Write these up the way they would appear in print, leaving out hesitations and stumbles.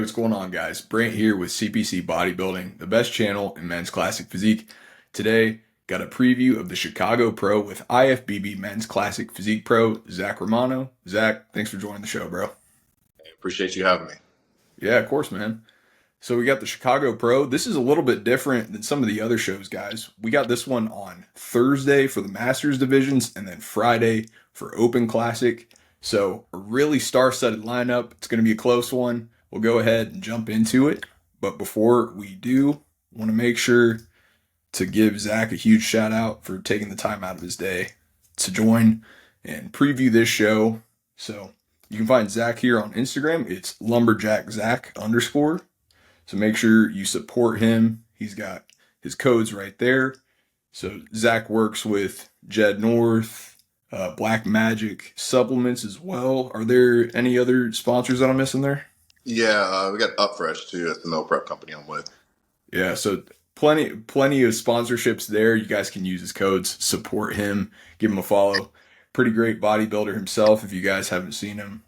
what's going on, guys? Brant here with CPC Bodybuilding, the best channel in men's classic physique. Today, got a preview of the Chicago Pro with IFBB Men's Classic Physique Pro, Zack Romano. Zack, thanks for joining the show, bro. Appreciate you having me. Yeah, of course, man. So we got the Chicago Pro. This is a little bit different than some of the other shows, guys. We got this one on Thursday for the Masters divisions and then Friday for Open Classic. So a really star-studded lineup. It's going to be a close one. We'll go ahead and jump into it. But before we do, I want to make sure to give Zack a huge shout out for taking the time out of his day to join and preview this show. So you can find Zack here on Instagram. It's lumberjackzack_. So make sure you support him. He's got his codes right there. So Zack works with Jed North, Black Magic supplements as well. Are there any other sponsors that I'm missing there? Yeah, we got Upfresh too. That's the meal prep company I'm with. Yeah, so plenty of sponsorships there. You guys can use his codes, support him, give him a follow. Pretty great bodybuilder himself. If you guys haven't seen him,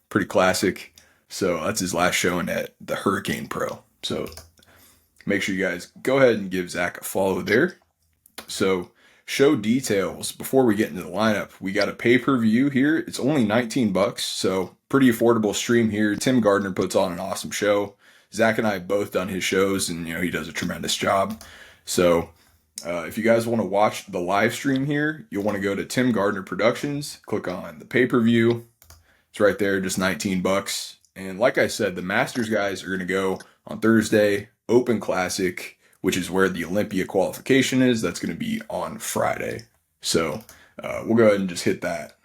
pretty classic. So that's his last showing at the Hurricane Pro. So make sure you guys go ahead and give Zack a follow there. So show details before we get into the lineup. We got a pay-per-view here. It's only $19, so pretty affordable stream here. Tim Gardner puts on an awesome show. Zack and I have both done his shows, and he does a tremendous job. So if you guys want to watch the live stream here, you'll want to go to Tim Gardner Productions, click on the pay-per-view. It's right there, just $19. And like I said, the Masters guys are going to go on Thursday, Open Classic, which is where the Olympia qualification is. That's going to be on Friday. So we'll go ahead and just hit that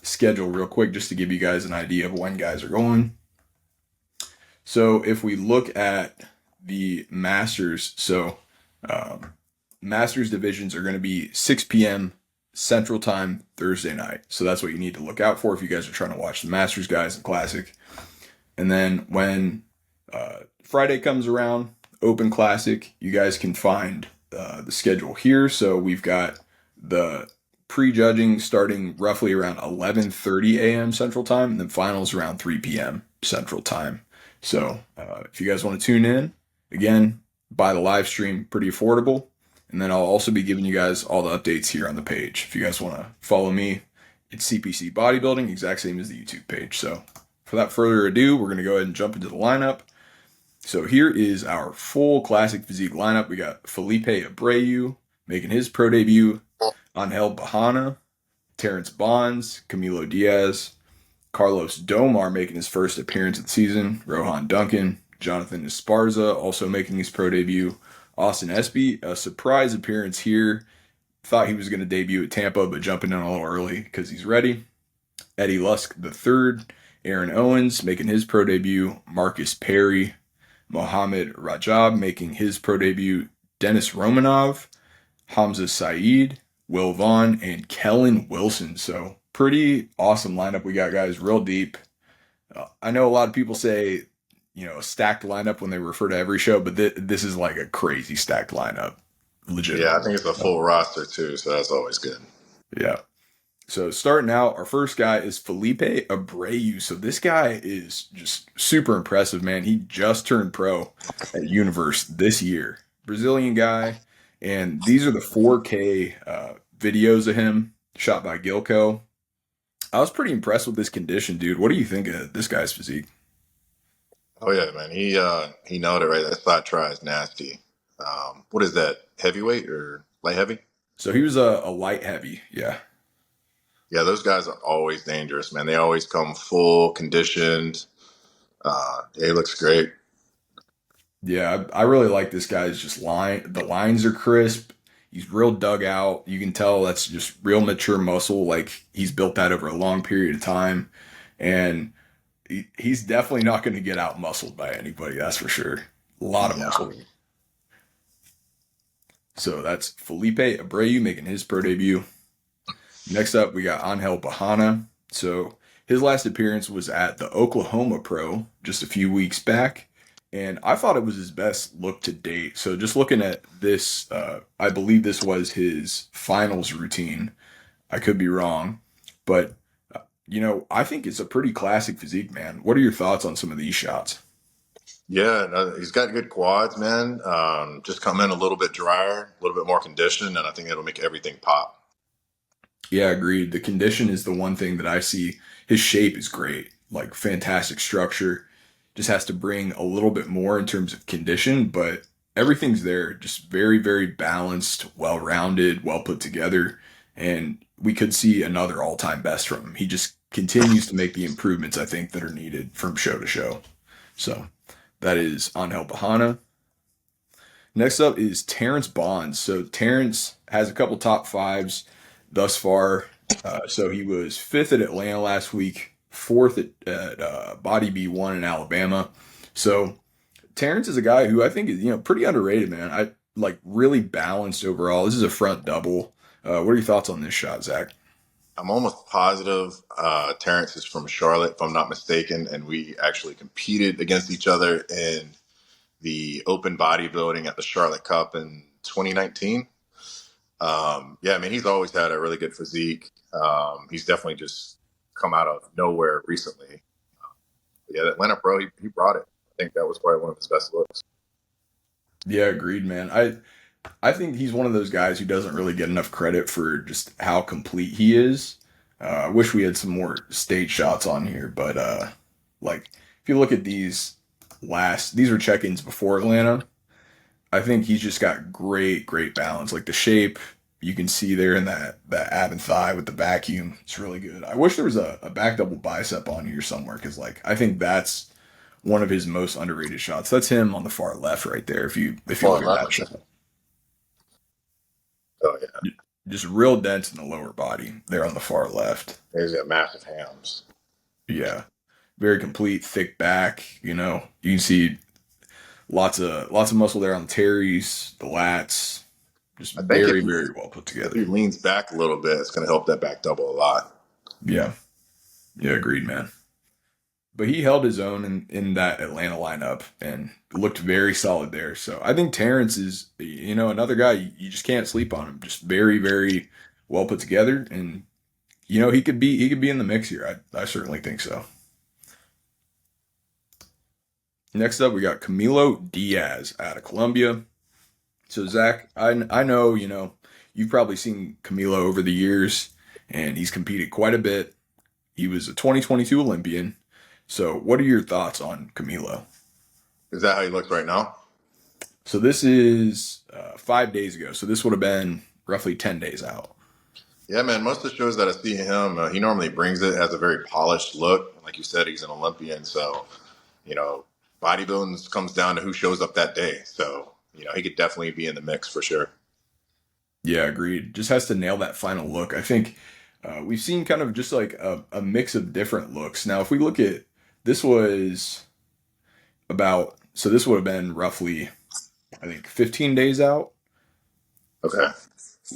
schedule real quick just to give you guys an idea of when guys are going. So if we look at the Masters, Masters divisions are going to be 6 p.m. Central Time Thursday night. So that's what you need to look out for if you guys are trying to watch the Masters guys and Classic. And then when Friday comes around, Open Classic, you guys can find the schedule here. So we've got the prejudging starting roughly around 11:30 a.m. Central Time, and then finals around 3 p.m. Central Time. So if you guys want to tune in, again, buy the live stream, pretty affordable. And then I'll also be giving you guys all the updates here on the page. If you guys want to follow me, it's CPC Bodybuilding, exact same as the YouTube page. So without further ado, we're going to go ahead and jump into the lineup. So here is our full classic physique lineup. We got Felipe Abreu making his pro debut, Angel Bahana, Terrence Bonds, Camilo Diaz, Carlos Domar making his first appearance of the season, Rohan Duncan, Jonathan Esparza also making his pro debut, Austin Espy, a surprise appearance here. Thought he was going to debut at Tampa, but jumping in a little early because he's ready. Eddie Lusk III, Aaron Owens making his pro debut, Marcus Perry, Mohamed Rajab making his pro debut, Dennis Romanov, Hamza Saeed, Will Vaughn, and Kellen Wilson. So pretty awesome lineup we got, guys, real deep. I know a lot of people say, a stacked lineup when they refer to every show, but this is like a crazy stacked lineup. Legit. Yeah, I think it's a full roster too, so that's always good. Yeah. So starting out, our first guy is Felipe Abreu. So this guy is just super impressive, man. He just turned pro at Universe this year. Brazilian guy. And these are the 4K videos of him shot by Gilco. I was pretty impressed with this condition, dude. What do you think of this guy's physique? Oh yeah, man. He nailed it right. That side try is nasty. What is that? Heavyweight or light heavy? So he was a light heavy, yeah. Yeah, those guys are always dangerous, man. They always come full conditioned. Yeah, he looks great. Yeah, I really like this guy's just line. The lines are crisp. He's real dug out. You can tell that's just real mature muscle. Like he's built that over a long period of time. And he's definitely not going to get out muscled by anybody. That's for sure. A lot of Yeah. muscle. So that's Felipe Abreu making his pro debut. Next up, we got Angel Bahana. So his last appearance was at the Oklahoma Pro just a few weeks back. And I thought it was his best look to date. So just looking at this, I believe this was his finals routine. I could be wrong. But, I think it's a pretty classic physique, man. What are your thoughts on some of these shots? Yeah, no, he's got good quads, man. Just come in a little bit drier, a little bit more conditioned, and I think it'll make everything pop. Yeah, agreed. The condition is the one thing that I see. His shape is great, like fantastic structure. Just has to bring a little bit more in terms of condition, but everything's there. Just very, very balanced, well rounded, well put together. And we could see another all time best from him. He just continues to make the improvements I think that are needed from show to show. So that is Angel Bahana. Next up is Terrence Bonds. So Terrence has a couple top fives thus far. So he was fifth at Atlanta last week, fourth at Body B1 in Alabama. So Terrence is a guy who I think is pretty underrated, man. I like really balanced overall. This is a front double. What are your thoughts on this shot, Zach? I'm almost positive Terrence is from Charlotte, if I'm not mistaken, and we actually competed against each other in the open bodybuilding at the Charlotte Cup in 2019. Yeah, I mean, he's always had a really good physique. He's definitely just come out of nowhere recently. Yeah, that Atlanta Pro, he brought it. I think that was probably one of his best looks. Yeah, agreed, man. I think he's one of those guys who doesn't really get enough credit for just how complete he is. I wish we had some more stage shots on here, but like if you look at these are check-ins before Atlanta. I think he's just got great, great balance. Like the shape you can see there in that ab and thigh with the vacuum. It's really good. I wish there was a back double bicep on here somewhere because like I think that's one of his most underrated shots. That's him on the far left right there. If you Oh, look at that shot. oh yeah, Just real dense in the lower body there on the far left. he's got massive hams. Yeah. Very complete, thick back, You can see lots of muscle there on the teres, the lats. Just I think very, very well put if together. he leans back a little bit, it's going to help that back double a lot. Yeah. Yeah, agreed, man. But he held his own in that Atlanta lineup and looked very solid there. So I think Terrence is, another guy you just can't sleep on him. Just very, very well put together. And, he could be in the mix here. I certainly think so. Next up, we got Camilo Diaz out of Colombia. So Zach, I know you've probably seen Camilo over the years, and he's competed quite a bit. He was a 2022 Olympian. So what are your thoughts on Camilo? Is that how he looks right now? So this is 5 days ago. So this would have been roughly 10 days out. Yeah, man. Most of the shows that I see him, he normally brings it, has a very polished look. Like you said, he's an Olympian, so you know, bodybuilding comes down to who shows up that day. So he could definitely be in the mix for sure. Yeah, agreed. Just has to nail that final look. I think we've seen kind of just like a mix of different looks. Now, if we look at this was so this would have been roughly, I think, 15 days out. Okay.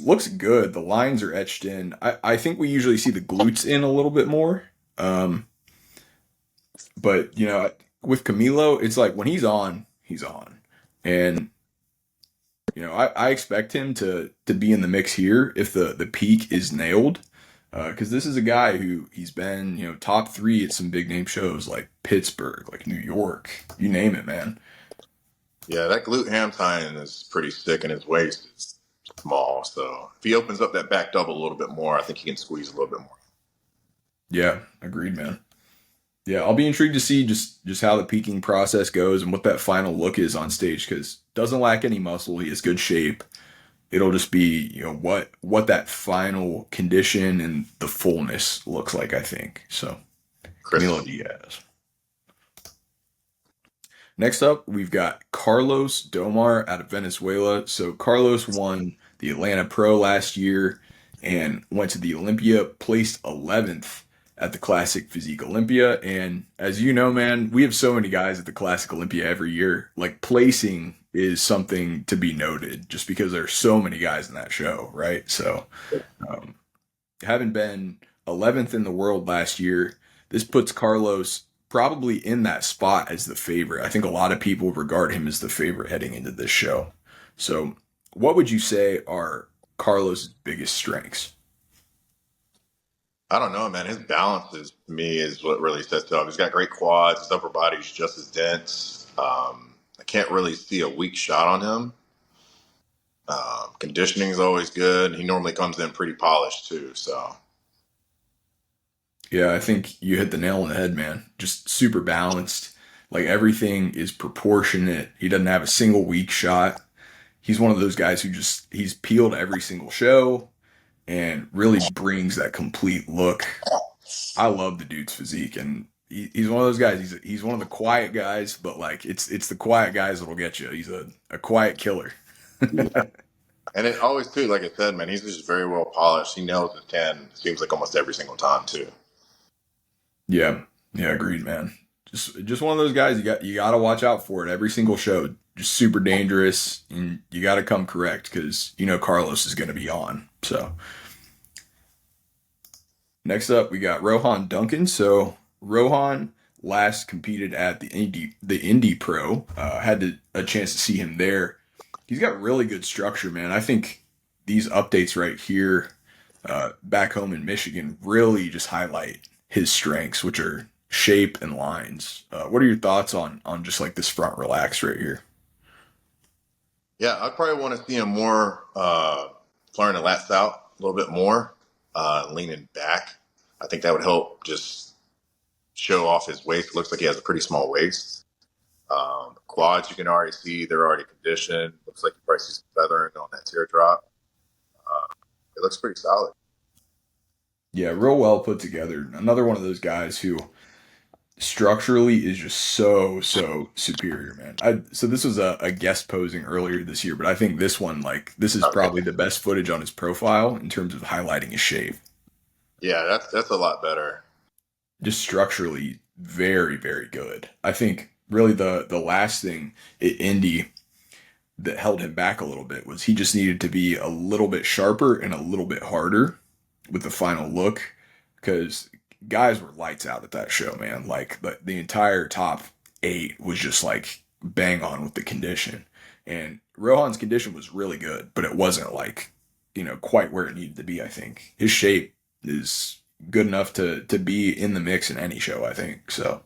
Looks good. The lines are etched in. I think we usually see the glutes in a little bit more. Um, but, with Camilo, it's like when he's on, he's on. And, I expect him to be in the mix here if the peak is nailed. Because this is a guy who he's been, top three at some big name shows like Pittsburgh, like New York, you name it, man. Yeah, that glute ham tie-in is pretty thick and his waist is small. So if he opens up that back double a little bit more, I think he can squeeze a little bit more. Yeah, agreed, man. Yeah, I'll be intrigued to see just how the peaking process goes and what that final look is on stage because doesn't lack any muscle. He has good shape. It'll just be what that final condition and the fullness looks like. I think so. Camilo Crisp. Diaz. Next up, we've got Carlos Domar out of Venezuela. So Carlos won the Atlanta Pro last year and went to the Olympia, placed 11th at the Classic Physique Olympia. And as you know, man, we have so many guys at the Classic Olympia every year. Like placing is something to be noted just because there's so many guys in that show, right? So um, having been 11th in the world last year, this puts Carlos probably in that spot as the favorite. I think a lot of people regard him as the favorite heading into this show. So, what would you say are Carlos's biggest strengths? I don't know, man. His balance is to me is what really sets it up. He's got great quads. His upper body's just as dense. I can't really see a weak shot on him. Conditioning is always good. He normally comes in pretty polished too. So Yeah, I think you hit the nail on the head, man. Just super balanced. Like everything is proportionate. He doesn't have a single weak shot. He's one of those guys who just he's peeled every single show and really brings that complete look. I love the dude's physique, and he's one of those guys. He's one of the quiet guys, but like it's the quiet guys that'll get you. He's a quiet killer. yeah. And it always too, like I said, man, he's just very well polished. He nails his 10. Seems like almost every single time too. Yeah, yeah, agreed, man. Just one of those guys you got to watch out for it every single show. Just super dangerous, and you got to come correct because you know Carlos is going to be on. So next up, we got Rohan Duncan. So Rohan last competed at the Indy Pro. A chance to see him there. He's got really good structure, man. I think these updates right here, back home in Michigan, really just highlight his strengths, which are shape and lines. What are your thoughts on just like this front relax right here? Yeah, I probably want to see him more flaring the lats out a little bit more, leaning back. I think that would help just show off his waist. It looks like he has a pretty small waist. Quads, you can already see they're already conditioned. Looks like you probably see some feathering on that teardrop. It looks pretty solid. Yeah, real well put together. Another one of those guys who structurally is just so superior, man. So this was a guest posing earlier this year, but I think this one, like, this is Okay. probably the best footage on his profile in terms of highlighting his shape. Yeah, that's a lot better. Just structurally very good. I think really the last thing at Indy that held him back a little bit was he just needed to be a little bit sharper and a little bit harder with the final look because guys were lights out at that show, man. Like the entire top eight was just like bang on with the condition. And Rohan's condition was really good, but it wasn't like, quite where it needed to be, I think. His shape is good enough to be in the mix in any show, I think. So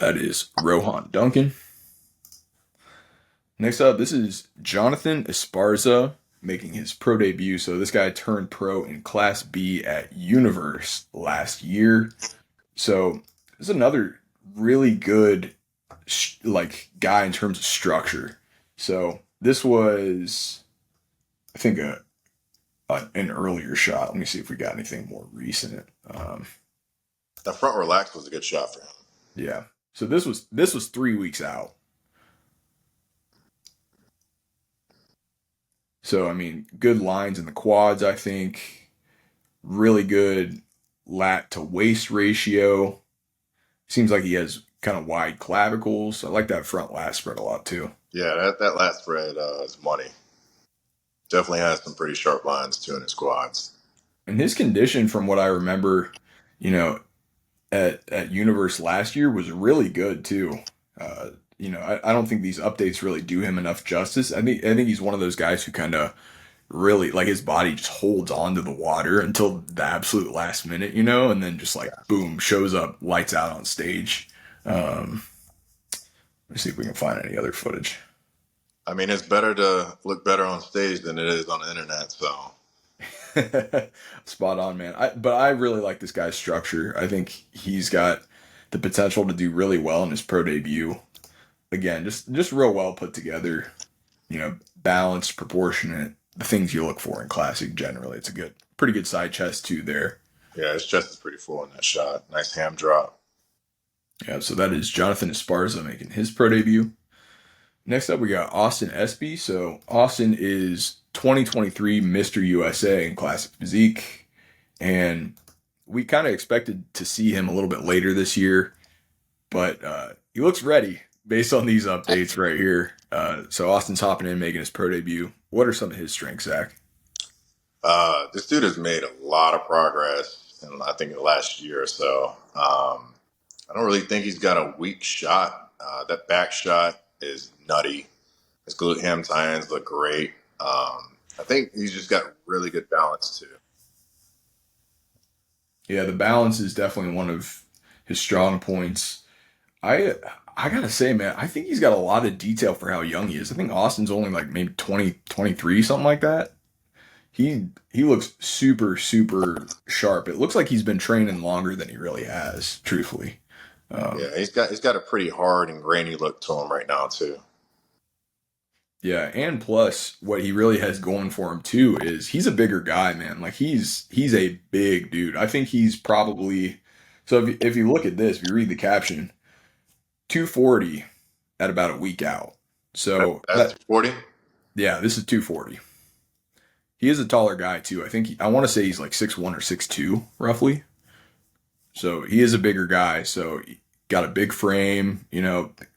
that is Rohan Duncan. Next up, this is Jonathan Esparza making his pro debut. So this guy turned pro in Class B at Universe last year. So this is another really good like guy in terms of structure. So this was, I think, an earlier shot. Let me see if we got anything more recent. The front relax was a good shot for him. Yeah. So this was 3 weeks out. So, I mean, good lines in the quads, I think. Really good lat to waist ratio. Seems like he has kind of wide clavicles. I like that front lat spread a lot too. Yeah, that last spread is money. Definitely has some pretty sharp lines too in his quads. And his condition, from what I remember, you know, at Universe last year was really good too. I don't think these updates really do him enough justice. I think he's one of those guys who kind of really like his body just holds on to the water until the absolute last minute, and then just like boom, shows up, lights out on stage. Let's see if we can find any other footage. I mean, it's better to look better on stage than it is on the internet. So Spot on, man. But I really like this guy's structure. I think he's got the potential to do really well in his pro debut. Again, just real well put together. Balanced, proportionate. The things you look for in classic generally. It's pretty good side chest too there. yeah, his chest is pretty full in that shot. Nice ham drop. Yeah, so that is Jonathan Esparza making his pro debut. Next up, we got Austin Espy. So Austin is 2023 Mr. USA in Classic Physique, and we kind of expected to see him a little bit later this year, but he looks ready based on these updates right here. So Austin's hopping in, making his pro debut. What are some of his strengths, Zach? This dude has made a lot of progress in I think the last year or so. I don't really think he's got a weak shot. That back shot is nutty. His glute ham tie-ins look great. I think he's just got really good balance too. Yeah, the balance is definitely one of his strong points. I I gotta say, man, I think he's got a lot of detail for how young he is. I think Austin's only like maybe 20, 23, something like that. He looks super, super sharp. It looks like he's been training longer than he really has, truthfully. Um, Yeah, he's got a pretty hard and grainy look to him right now too. yeah, and plus what he really has going for him too is he's a bigger guy, man. Like he's a big dude. I think he's probably so if you look at this, if you read the caption, 240 at about a week out. So That's that 240. yeah, this is 240. He is a taller guy too. I think I want to say he's like 6'1" or 6'2", roughly. So he is a bigger guy. So he got a big frame,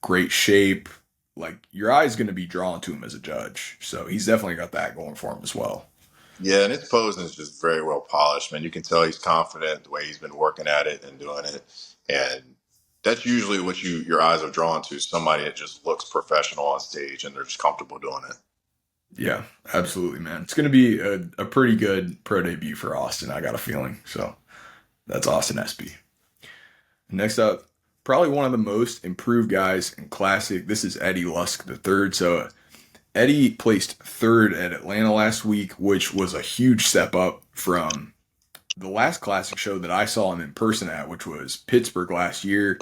great shape. Like your eye's going to be drawn to him as a judge. So he's definitely got that going for him as well. Yeah, and his posing is just very well polished, man. You can tell he's confident the way he's been working at it and doing it, and that's usually what your eyes are drawn to. Somebody that just looks professional on stage and they're just comfortable doing it. Yeah, absolutely, man. It's going to be a pretty good pro debut for Austin. I got a feeling. So that's Austin SB. Next up, probably one of the most improved guys in Classic. This is Eddie Lusk the third. So Eddie placed third at Atlanta last week, which was a huge step up from the last Classic show that I saw him in person at, which was Pittsburgh last year.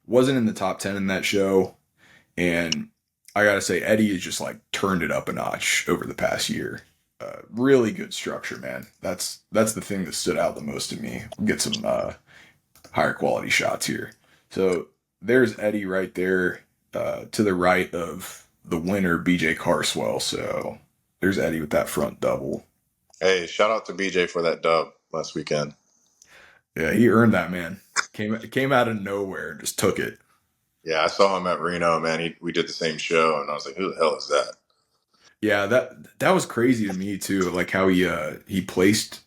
Wasn't in the top 10 in that show. And I got to say, Eddie has just like turned it up a notch over the past year. Really good structure, man. That's the thing that stood out the most to me. We'll get some higher quality shots here. So there's Eddie right there to the right of the winner, BJ Carswell. So there's Eddie with that front double. Hey, shout out to BJ for that dub last weekend. Yeah, he earned that, man. Came out of nowhere and just took it. Yeah, I saw him at Reno, man. We did the same show, and I was like, "Who the hell is that?" Yeah, that was crazy to me too. Like how he placed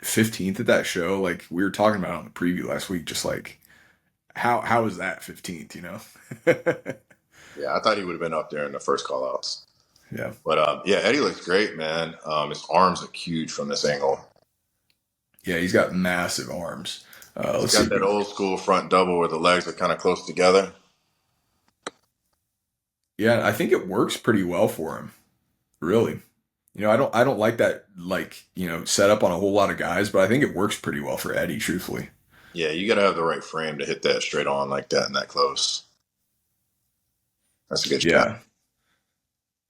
15th at that show. Like we were talking about on the preview last week. Just like how is that 15th? Yeah, I thought he would have been up there in the first call outs. Yeah, But yeah, Eddie looks great, man. His arms look huge from this angle. yeah, he's got massive arms. He's Let's see. got that old school front double where the legs are kind of close together. Yeah, I think it works pretty well for him. Really. I don't like that set up on a whole lot of guys, but I think it works pretty well for Eddie, truthfully. Yeah, you got to have the right frame to hit that straight on like that and that close. That's a good shot. Yeah.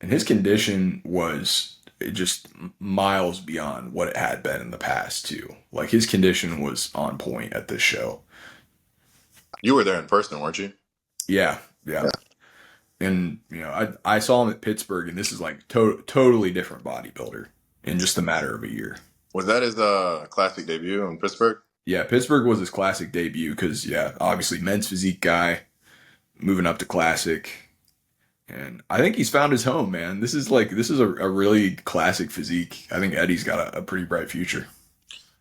And his condition was just miles beyond what it had been in the past too. Like his condition was on point at this show. You were there in person, weren't you? Yeah, yeah. Yeah. And I saw him at Pittsburgh, and this is like totally different bodybuilder in just a matter of a year. Was that his classic debut in Pittsburgh? Yeah, Pittsburgh was his classic debut because obviously men's physique guy, moving up to classic, and I think he's found his home, man. This is a really classic physique. I think Eddie's got a pretty bright future.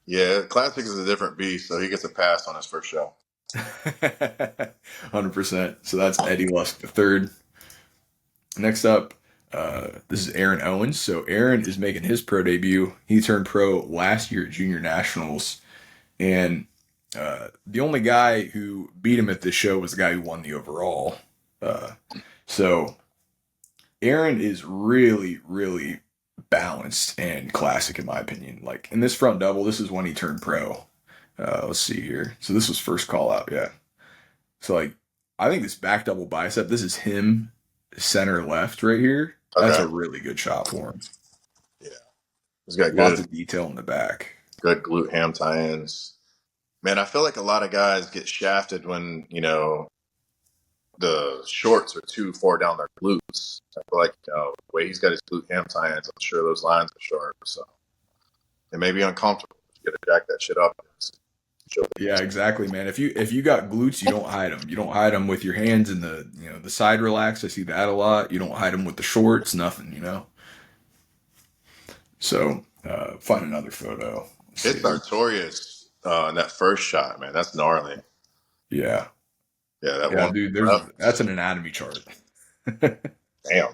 Yeah, classic is a different beast, so he gets a pass on his first show. 100%. So that's Eddie Lusk the third. Next up, this is Aaron Owens. So Aaron is making his pro debut. He turned pro last year at Junior Nationals, and the only guy who beat him at this show was the guy who won the overall. So Aaron is really, really balanced and classic in my opinion. Like in this front double, this is when he turned pro. Let's see here. So this was first call out, yeah. So like I think this back double bicep, this is him center left right here. That's Okay. a really good shot for him. Yeah, he's got Lots good of detail in the back. glute ham tie-ins. Man, I feel like a lot of guys get shafted when the shorts are too far down their glutes. I feel like the way he's got his glute ham tie-ins, I'm sure those lines are sharp. So it may be uncomfortable. You got to jack that shit up. Yeah, exactly, man. If you got glutes, you don't hide them. You don't hide them with your hands in the side relax. I see that a lot. You don't hide them with the shorts. Nothing. So find another photo. It's Sartorius in that first shot, man. That's gnarly. Yeah, Yeah, that yeah, one. dude. That's an anatomy chart. Damn.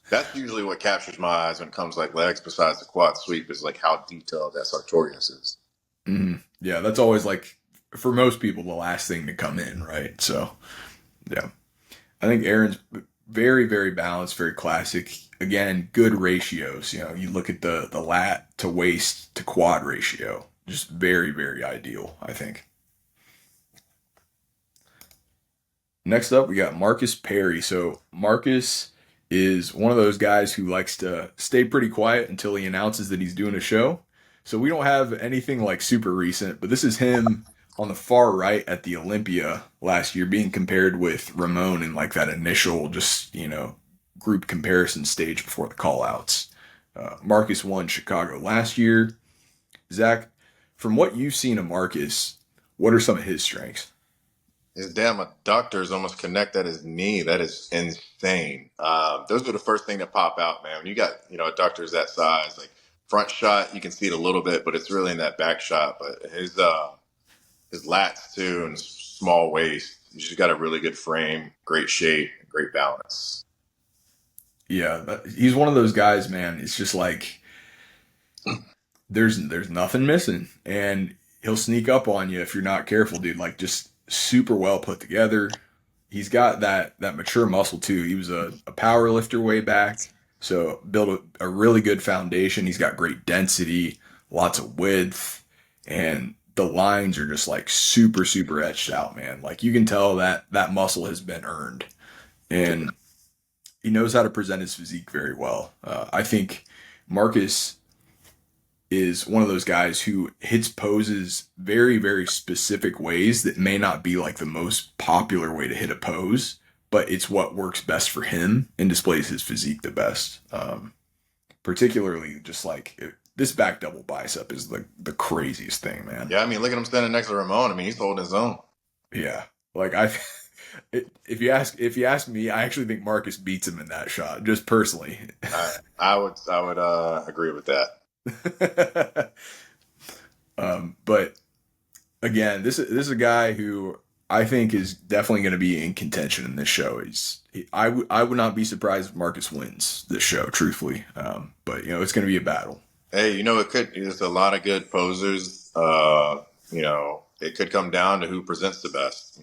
That's usually what captures my eyes when it comes like legs, besides the quad sweep, is like how detailed that Sartorius is. Yeah, that's always like for most people the last thing to come in, right? So, yeah. I think Aaron's very, very balanced, very classic. Again, good ratios. You know, you look at the lat to waist to quad ratio, just very, very ideal, I think. Next up, we got Marcus Perry. So Marcus is one of those guys who likes to stay pretty quiet until he announces that he's doing a show. So we don't have anything like super recent, but this is him on the far right at the Olympia last year being compared with Ramon in like that initial just, group comparison stage before the call outs. Marcus won Chicago last year. Zach, from what you've seen of Marcus, what are some of his strengths? His damn adductors almost connect at his knee. That is insane. Those are the first thing that pop out, man. When you got adductors that size, like front shot, you can see it a little bit, but it's really in that back shot. But his lats too, and his small waist. He's just got a really good frame, great shape, great balance. Yeah, he's one of those guys, man. It's just like there's nothing missing, and he'll sneak up on you if you're not careful, dude. Like just super well put together. He's got that mature muscle too. He was a power lifter way back, so built a really good foundation. He's got great density, lots of width, and the lines are just like super super etched out, man. Like you can tell that muscle has been earned, and he knows how to present his physique very well. I think Marcus is one of those guys who hits poses very, very specific ways that may not be like the most popular way to hit a pose, but it's what works best for him and displays his physique the best. Particularly just like this back double bicep is the craziest thing, man. Yeah, I mean, look at him standing next to Ramon. I mean, he's holding his own. Yeah. Like I if you ask me, I actually think Marcus beats him in that shot, just personally. I would agree with that. But again, this is a guy who I think is definitely going to be in contention in this show. I would not be surprised if Marcus wins this show, truthfully. But it's going to be a battle. Hey, there's a lot of good posers. It could come down to who presents the best.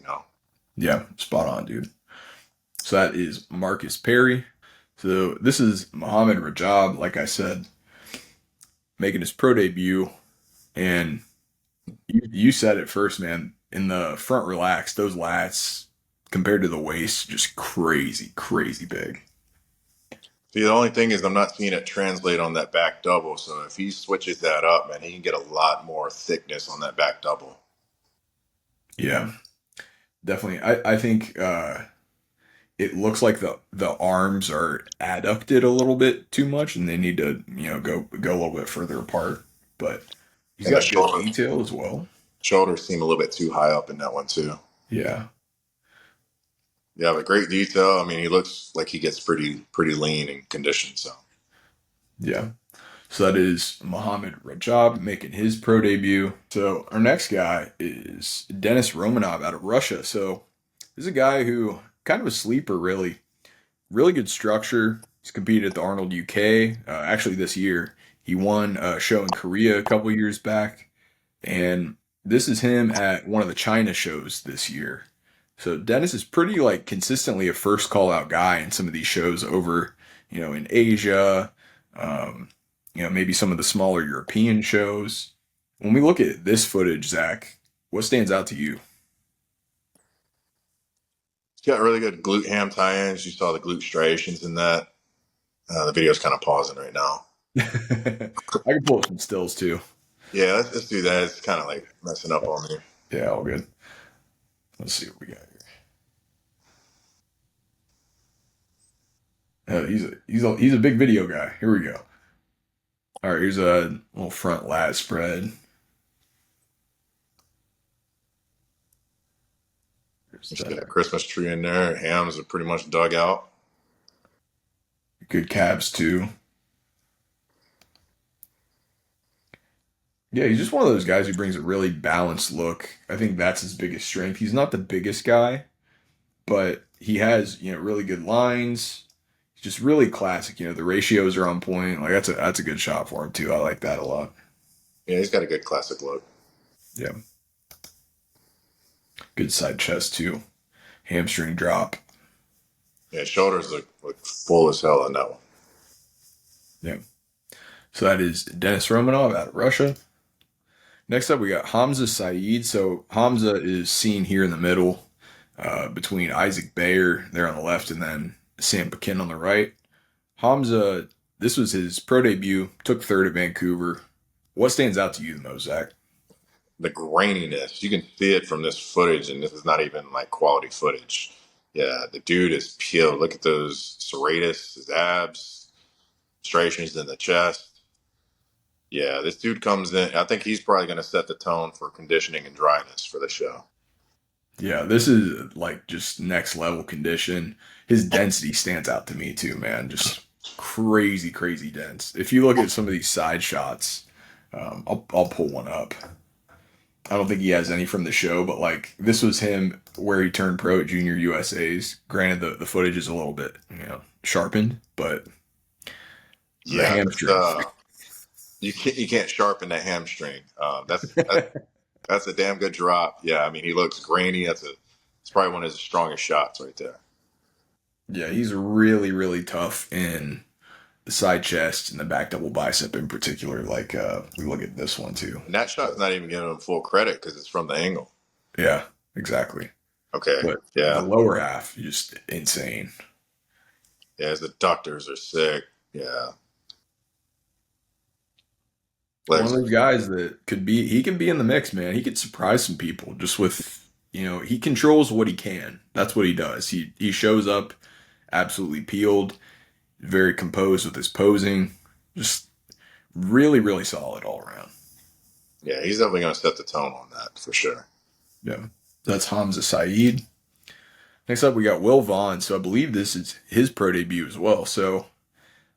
Yeah, spot on, dude. So that is Marcus Perry. So this is Muhammad Rajab, like I said, making his pro debut, and you said it first, man. In the front relax, those lats compared to the waist, just crazy, crazy big. See, the only thing is I'm not seeing it translate on that back double. So if he switches that up, man, he can get a lot more thickness on that back double. Yeah, definitely. I think it looks like the arms are adducted a little bit too much, and they need to go a little bit further apart. But he's And the got good detail as well. shoulders seem a little bit too high up in that one too. Yeah, Yeah, but great detail. I mean, he looks like he gets pretty lean and conditioned. So yeah. So that is Muhammad Rajab making his pro debut. So our next guy is Denis Romanov out of Russia. So this is a guy who kind of a sleeper, really. Really good structure. He's competed at the Arnold UK. Actually, this year he won a show in Korea a couple years back, and this is him at one of the China shows this year. So Dennis is pretty like consistently a first call out guy in some of these shows over, in Asia, um, maybe some of the smaller European shows. When we look at this footage, Zach, what stands out to you? he's got really good glute ham tie-ins. You saw the glute striations in that. The video's kind of pausing right now. I can pull up some stills too. Yeah, let's do that. It's kind of like messing up on me. Yeah, all good. Let's see what we got here. He's a big video guy. Here we go. All right, here's a little front lat spread. Here's Just got a that. Christmas tree in there. Hams are pretty much dug out. Good calves too. Yeah, he's just one of those guys who brings a really balanced look. I think that's his biggest strength. He's not the biggest guy, but he has, really good lines. He's just really classic. The ratios are on point. Like that's a good shot for him too. I like that a lot. Yeah, he's got a good classic look. Yeah. Good side chest too. Hamstring drop. Yeah, shoulders look full as hell on that one. Yeah. So that is Denis Romanov out of Russia. Next up, we got Hamza Saeed. So Hamza is seen here in the middle between Isaac Bayer there on the left and then Sam Pekin on the right. Hamza, this was his pro debut, took third at Vancouver. What stands out to you the most, Zach? The graininess, you can see it from this footage, and this is not even like quality footage. Yeah, the dude is peeled. Look at those serratus, his abs, striations in the chest. Yeah, this dude comes in. I think he's probably going to set the tone for conditioning and dryness for the show. Yeah, this is like just next level condition. His density stands out to me too, man. Just crazy, crazy dense. If you look at some of these side shots, I'll pull one up. I don't think he has any from the show, but like this was him where he turned pro at Junior USA's. Granted, the footage is a little bit sharpened, but the Yeah, hamstring. you can't sharpen that hamstring. That's a damn good drop. Yeah, I mean he looks grainy. It's probably one of his strongest shots right there. Yeah, he's really, really tough in the side chest and the back double bicep in particular. Like we look at this one too. And that shot's not even giving him full credit because it's from the angle. Yeah, exactly. Okay, But the yeah, lower half, just insane. yeah. His adductors are sick. Yeah, One of legs. those guys that he can be in the mix, man. He could surprise some people just with, he controls what he can. That's what he does. He shows up absolutely peeled, very composed with his posing. Just really, really solid all around. Yeah, he's definitely going to set the tone on that for sure. Yeah. That's Hamza Saeed. Next up, we got Will Vaughn. So I believe this is his pro debut as well. So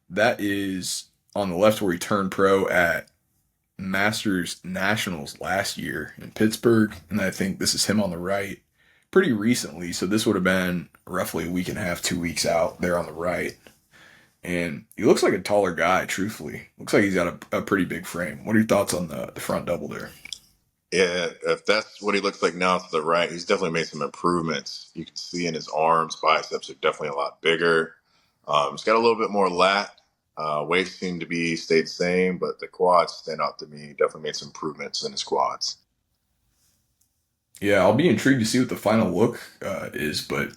that is on the left where he turned pro at Masters Nationals last year in Pittsburgh. And I think this is him on the right pretty recently. So this would have been roughly a week and a half, 2 weeks out there on the right. And he looks like a taller guy, truthfully. Looks like he's got a pretty big frame. What are your thoughts on the front double there? Yeah, if that's what he looks like now to the right, he's definitely made some improvements. You can see in his arms, biceps are definitely a lot bigger. He's got a little bit more lat. Waist seemed to be stayed the same, but the quads stand out to me. Definitely made some improvements in his quads. Yeah, I'll be intrigued to see what the final look is, but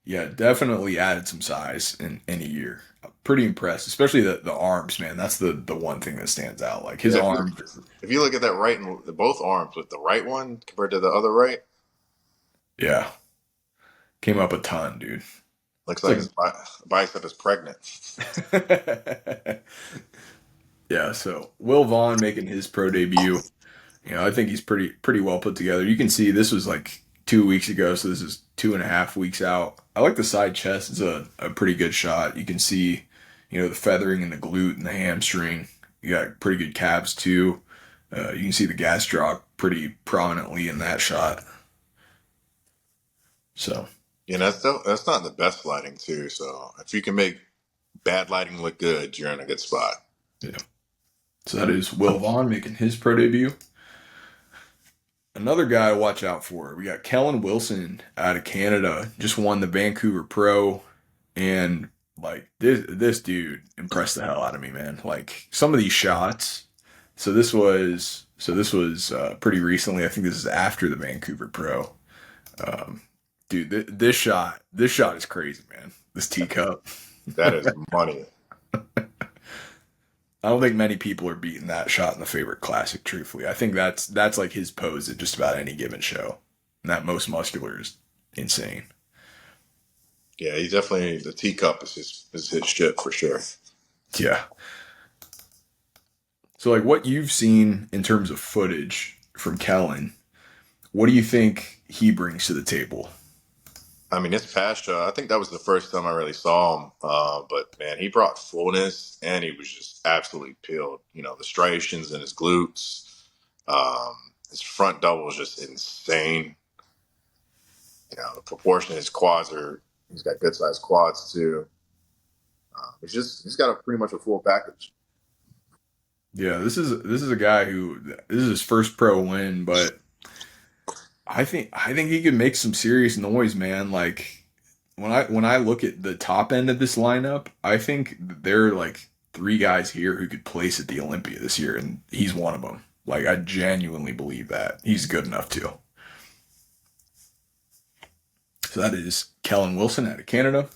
yeah, definitely added some size in a year. Pretty impressed, especially the arms, man. That's the one thing that stands out. Like his Yeah, arms, if you look at that right and both arms with the right one compared to the other right, yeah, came up a ton, dude. looks like his It's bicep is pregnant. like, yeah. So Will Vaughn making his pro debut. I think he's pretty well put together. You can see this was like 2 weeks ago, so this is 2.5 weeks out. I like the side chest; it's a pretty good shot. You can see, the feathering in the glute and the hamstring. You got pretty good calves too. You can see the gas drop pretty prominently in that shot. So Yeah, that's not the best lighting too. So if you can make bad lighting look good, you're in a good spot. yeah, so that is Will Vaughn making his pro debut. Another guy to watch out for. We got Kellen Wilson out of Canada. Just won the Vancouver Pro, and like this dude impressed the hell out of me, man. Like some of these shots. So this was pretty recently. I think this is after the Vancouver Pro. Dude, this shot is crazy, man. This teacup. That is money. I don't think many people are beating that shot in the favorite classic, truthfully. I think that's like his pose at just about any given show. And that most muscular is insane. Yeah, he definitely the teacup is his shit for sure. Yeah. So like what you've seen in terms of footage from Kellen, what do you think he brings to the table? I mean, his past show, I think that was the first time I really saw him. But man, he brought fullness and he was just absolutely peeled. The striations in his glutes, his front double was just insane. The proportion of his quads he's got good sized quads too. He's got pretty much a full package. Yeah, this is a guy who this is his first pro win, but I think he could make some serious noise, man. Like when I look at the top end of this lineup, I think there are like three guys here who could place at the Olympia this year, and he's one of them. Like I genuinely believe that he's good enough to. So that is Kellen Wilson out of Canada.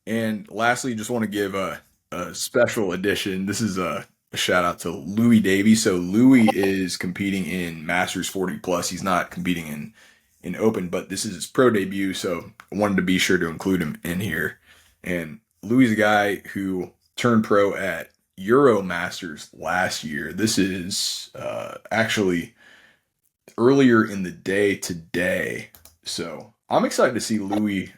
And lastly, just want to give a special addition. This is a shout out to Louis Davies. So Louis is competing in Masters 40 plus. He's not competing in Open, but this is his pro debut. So I wanted to be sure to include him in here. And Louis is a guy who turned pro at Euro Masters last year. This is actually earlier in the day today. So I'm excited to see Louis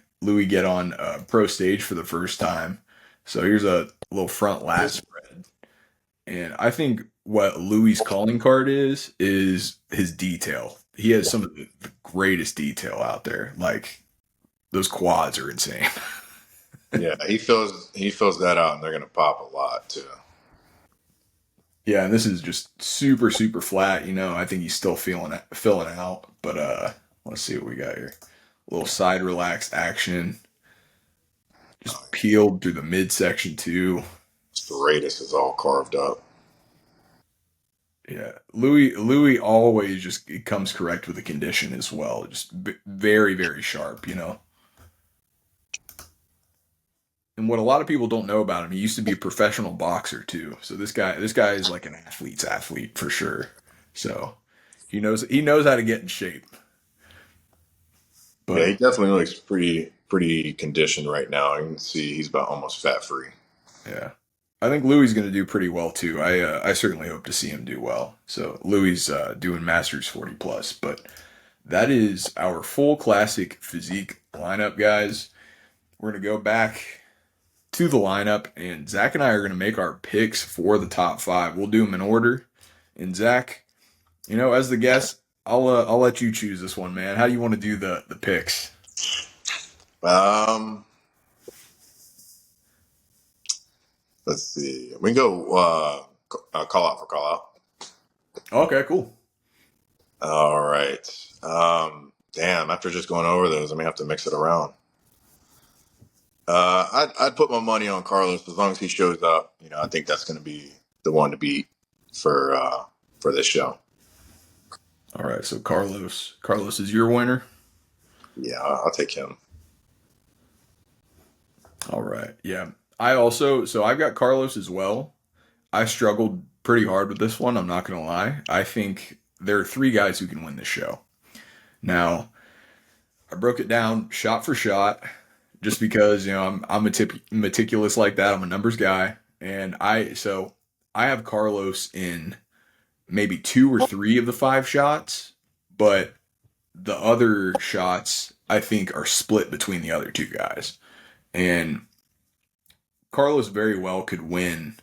get on pro stage for the first time. So here's a little front lat spread. And I think what Louis' calling card is his detail. He has some of the greatest detail out there. Like those quads are insane. Yeah, he fills that out, and they're gonna pop a lot too. Yeah, and this is just super super flat. I think he's still filling out. But let's see what we got here. A little side relaxed action. Just peeled through the midsection too. The radius is all carved up. Yeah, Louis always just it comes correct with the condition as well. Just very very sharp. And what a lot of people don't know about him, he used to be a professional boxer too. So this guy is like an athlete's athlete for sure. So he knows how to get in shape. Yeah, But he definitely looks pretty conditioned right now. You can see he's about almost fat free. yeah, I think Louis is going to do pretty well too. I certainly hope to see him do well. So Louis doing Masters 40 plus. But that is our full classic physique lineup, guys. We're going to go back to the lineup, and Zach and I are going to make our picks for the top five. We'll do them in order. And Zach, as the guest, I'll let you choose this one, man. How do you want to do the picks? Um, let's see. We can go call out for call out. Okay, cool. All right. Damn. After just going over those, I may have to mix it around. I'd put my money on Carlos as long as he shows up. I think that's going to be the one to beat for this show. All right, so Carlos is your winner. Yeah, I'll take him. All right, yeah. I've got Carlos as well. I struggled pretty hard with this one. I'm not gonna lie. I think there are three guys who can win this show. Now, I broke it down shot for shot, just because I'm meticulous like that. I'm a numbers guy, and I have Carlos in maybe two or three of the five shots, but the other shots I think are split between the other two guys. And Carlos very well could win,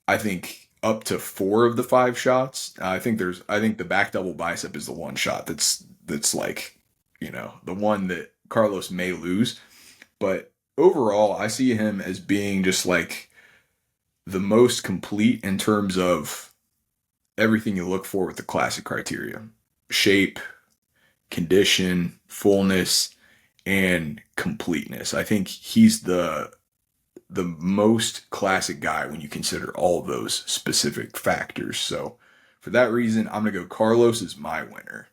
I think, up to four of the five shots. I think the back double bicep is the one shot that's like, the one that Carlos may lose. But overall, I see him as being just like the most complete in terms of everything you look for with the classic criteria: shape, condition, fullness, and completeness. I think he's the most classic guy when you consider all of those specific factors. So for that reason, I'm gonna go Carlos as my winner.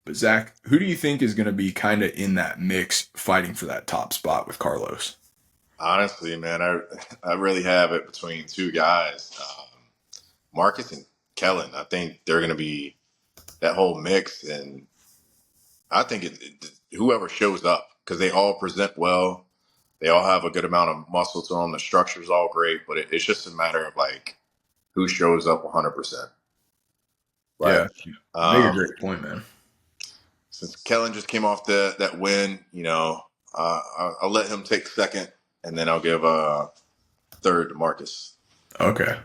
But Zach, who do you think is gonna be kind of in that mix, fighting for that top spot with Carlos? Honestly, man, I really have it between two guys, Marcus and Kellen. I think they're going to be that whole mix, and I think whoever shows up, because they all present well. They all have a good amount of muscle to them. The structure's all great, but it's just a matter of like who shows up 100%. Right. Yeah, make a great point, man. Since Kellen just came off that win, I'll let him take second, and then I'll give third to Marcus. Okay.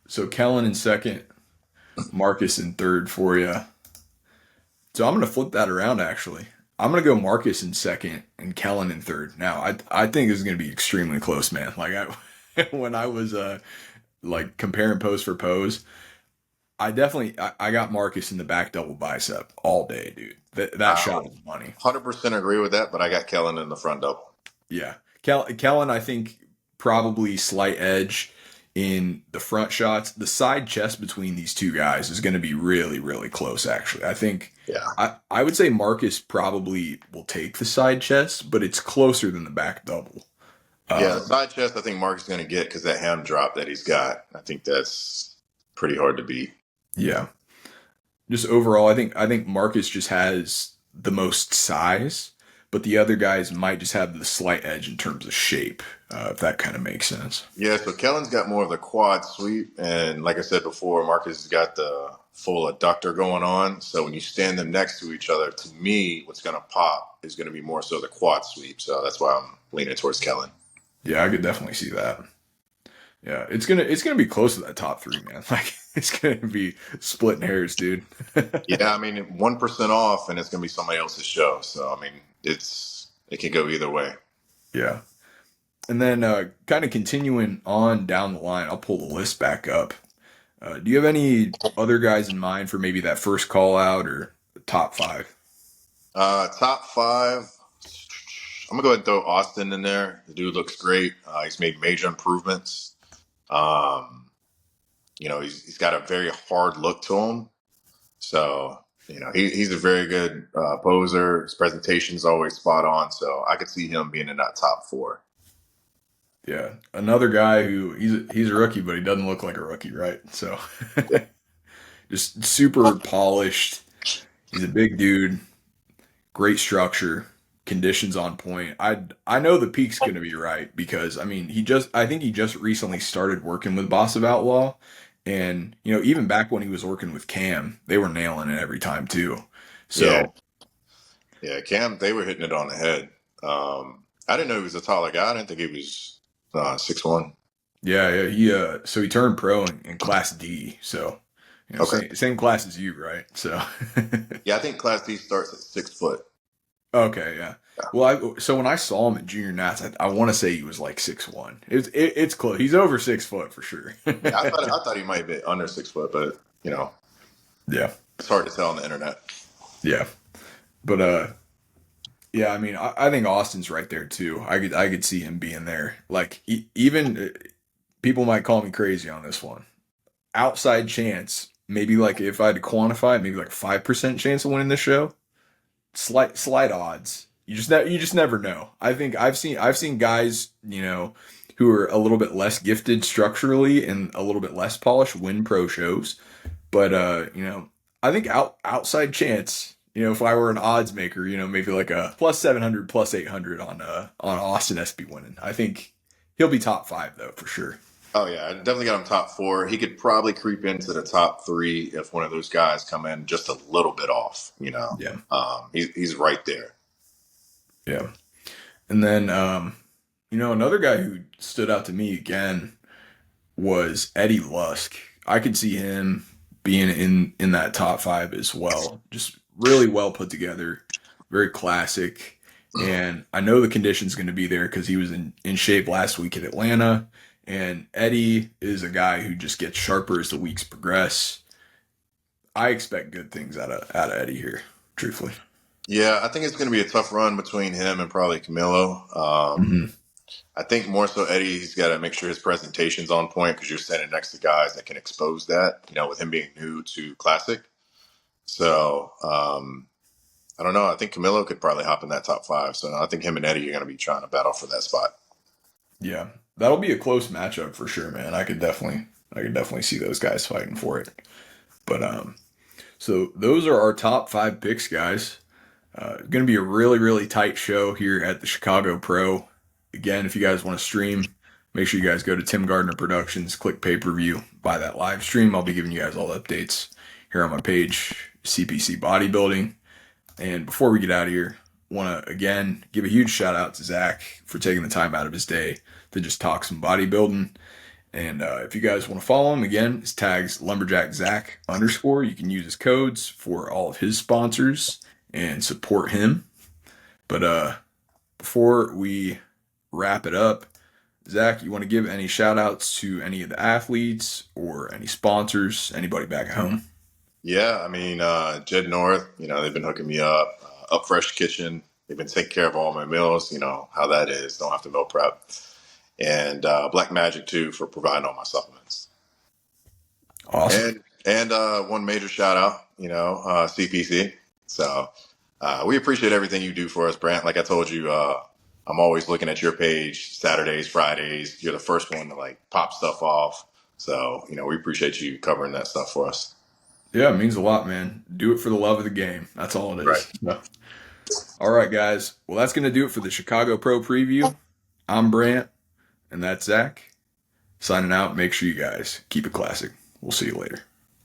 So Kellen in second, Marcus in third for you. So I'm going to flip that around, actually. I'm going to go Marcus in second and Kellen in third. Now, I think this is going to be extremely close, man. Like, when I was like comparing pose for pose, I definitely I got Marcus in the back double bicep all day, dude. That I shot would is money. 100% agree with that, but I got Kellen in the front double. Yeah. Kellen, I think probably slight edge in the front shots. The side chest between these two guys is going to be really, really close, actually. I think Yeah. I would say Marcus probably will take the side chest, but it's closer than the back double. Yeah, the Um, side chest I think Mark is going to get because that ham drop that he's got, I think that's pretty hard to beat. yeah. Just overall, I think Marcus just has the most size, but the other guys might just have the slight edge in terms of shape, if that kind of makes sense. Yeah, so Kellen's got more of the quad sweep, and like I said before, Marcus has got the full adductor going on. So when you stand them next to each other, to me, what's going to pop is going to be more so the quad sweep. So that's why I'm leaning towards Kellen. Yeah, I could definitely see that. Yeah, it's gonna be close to that top three, man. Like it's gonna be splitting hairs, dude. Yeah, I mean, 1% off, and it's going to be somebody else's show. So I mean, it can go either way. Yeah, and then kind of continuing on down the line, I'll pull the list back up. Do you have any other guys in mind for maybe that first call out or the top five? Top five. I'm gonna go ahead and throw Austin in there. The dude looks great. He's made major improvements. Um, he's got a very hard look to him. So, he's a very good poser. His presentation's always spot on. So I could see him being in that top four. Yeah, another guy who he's a rookie, but he doesn't look like a rookie, right? So Yeah. just super polished. He's a big dude, great structure, conditions on point. I know the peak's going to be right because I mean I think he just recently started working with Boss of Outlaw, and even back when he was working with Cam, they were nailing it every time too. Yeah. So Yeah. Cam, they were hitting it on the head. I didn't know he was a taller guy. I didn't think he was 6'1". yeah, he turned pro in Class D, so Okay. same class as you, right? So Yeah, I think Class D starts at 6 foot. okay, yeah. Well, so when I saw him at Junior Nats, I want to say he was like 6'1". It's close. He's over 6 foot for sure. Yeah, I thought he might be under 6 foot, but Yeah, it's hard to tell on the internet. yeah, but yeah. I mean, I think Austin's right there too. I could see him being there. Like even people might call me crazy on this one. Outside chance, maybe like if I had to quantify, it, maybe like 5% chance of winning this show. Slight odds. You just never know. I think I've seen guys who are a little bit less gifted structurally and a little bit less polished win pro shows, but I think outside chance. If I were an odds maker, maybe like a plus 700, plus 800 on Austin SB winning. I think he'll be top five though for sure. Oh yeah, I definitely got him top four. He could probably creep into the top three if one of those guys come in just a little bit off. Yeah, He's right there. yeah. And then another guy who stood out to me again was Eddie Lusk. I could see him being in that top five as well. Just really well put together, very classic. And I know the condition's going to be there because he was in shape last week at Atlanta. And Eddie is a guy who just gets sharper as the weeks progress. I expect good things out of Eddie here, truthfully. Yeah, I think it's going to be a tough run between him and probably Camilo. Hmm. I think more so Eddie's got to make sure his presentation's on point because you're standing next to guys that can expose that. With him being new to classic. So I don't know. I think Camilo could probably hop in that top five. So I think him and Eddie are going to be trying to battle for that spot. Yeah, that'll be a close matchup for sure, man. I could definitely see those guys fighting for it. But so those are our top five picks, guys. Going to be a really, really tight show here at the Chicago Pro. Again, if you guys want to stream, make sure you guys go to Tim Gardner Productions, click pay-per-view, buy that live stream. I'll be giving you guys all the updates here on my page, CPC Bodybuilding. And before we get out of here, want to again give a huge shout out to Zack for taking the time out of his day to just talk some bodybuilding. And if you guys want to follow him, again, his tag's lumberjackzack_. You can use his codes for all of his sponsors and support him. But before we wrap it up, Zach, you want to give any shout outs to any of the athletes or any sponsors, anybody back at home? Yeah, I mean, Jed North, they've been hooking me up. Up Fresh Kitchen, they've been taking care of all my meals. You know how that is. Don't have to meal prep. And Black Magic too for providing all my supplements. Awesome. And one major shout out, CPC. So we appreciate everything you do for us, Brant. Like I told you, I'm always looking at your page Saturdays, Fridays. You're the first one to like pop stuff off. So we appreciate you covering that stuff for us. Yeah, it means a lot, man. Do it for the love of the game. That's all it Right. is. No. All right, guys. Well, that's going to do it for the Chicago Pro preview. I'm Brant, and that's Zach. Signing out. Make sure you guys keep it classic. We'll see you later.